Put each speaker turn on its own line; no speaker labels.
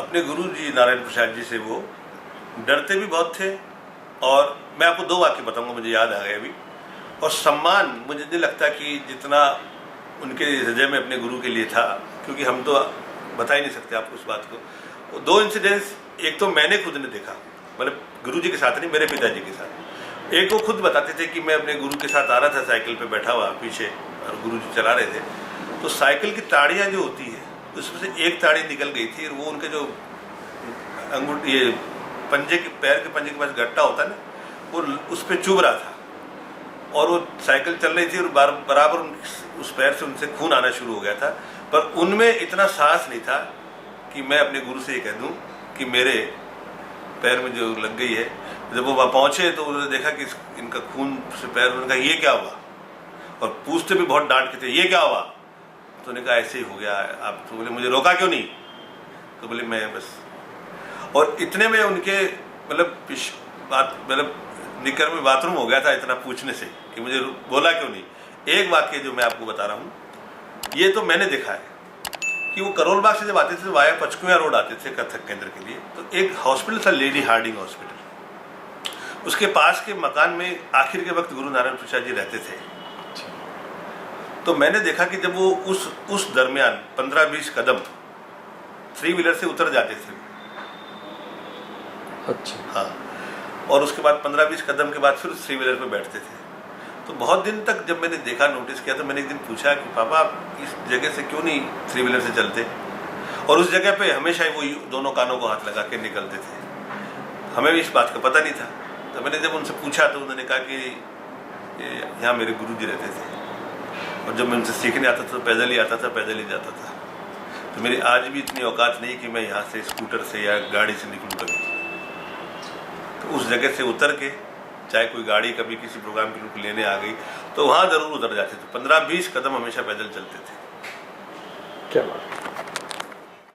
अपने गुरु जी नारायण प्रसाद जी से वो डरते भी बहुत थे। और मैं आपको 2 वाक्य बताऊंगा, मुझे याद आ गए अभी। और सम्मान मुझे नहीं लगता कि जितना उनके हृदय में अपने गुरु के लिए था, क्योंकि हम तो बता ही नहीं सकते आपको उस बात को। 2 इंसिडेंट्स, एक तो मैंने खुद ने देखा, मतलब गुरु जी के साथ नहीं, मेरे पिताजी के साथ। एक वो खुद बताते थे कि मैं अपने गुरु के साथ आ रहा था साइकिल पे बैठा हुआ पीछे, और गुरु जी चला रहे थे, तो साइकिल की ताड़ियाँ जो होती है उसमें से एक ताड़ी निकल गई थी, और वो उनके जो अंगूठे, ये पंजे के, पैर के पंजे के पास गट्टा होता है ना, वो उस पर चुभ रहा था। और वो साइकिल चल रही थी और बराबर उस पैर से उनसे खून आना शुरू हो गया था। पर उनमें इतना साहस नहीं था कि मैं अपने गुरु से ये कह दूं कि मेरे पैर में जो लग गई है। जब वो वहाँ पहुँचे तो उन्होंने देखा कि इनका खून से पैर, उन्होंने कहा ये क्या हुआ, और पूछते भी बहुत डांट के थे ये क्या हुआ। तो उन्होंने कहा ऐसे ही हो गया। आप तो बोले मुझे रोका क्यों नहीं, तो बोले मैं बस। और इतने में उनके मतलब निकर में बाथरूम हो गया था इतना पूछने से कि मुझे बोला क्यों नहीं। एक वाक्य जो मैं आपको बता रहा हूँ, ये तो मैंने देखा है कि वो करोल बाग से जब आते थे वाया पचकुया रोड आते थे कथक केंद्र के लिए, तो एक हॉस्पिटल था लेडी हार्डिंग हॉस्पिटल, उसके पास के मकान में आखिर के वक्त गुरु नारायण प्रसाद जी रहते थे। तो मैंने देखा कि जब वो उस दरमियान 15-20 कदम 3 व्हीलर से उतर जाते थे।
अच्छा।
हाँ, और उसके बाद 15-20 कदम के बाद फिर 3 व्हीलर पे बैठते थे। तो बहुत दिन तक जब मैंने देखा, नोटिस किया, तो मैंने एक दिन पूछा कि पापा आप इस जगह से क्यों नहीं 3 व्हीलर से चलते। और उस जगह पे हमेशा ही वो दोनों कानों को हाथ लगा के निकलते थे। हमें भी इस बात का पता नहीं था। तो मैंने जब उनसे पूछा तो उन्होंने कहा कि यहाँ मेरे गुरु जी रहते थे, और जब मैं उनसे सीखने आता था तो पैदल ही आता था, पैदल ही जाता था। तो मेरी आज भी इतनी औकात नहीं कि मैं यहाँ से स्कूटर से या गाड़ी से निकलूँ कभी। तो उस जगह से उतर के, चाहे कोई गाड़ी कभी किसी प्रोग्राम के लिए लेने आ गई, तो वहाँ ज़रूर उतर जाते थे। 15-20 कदम हमेशा पैदल चलते थे।
क्या बात।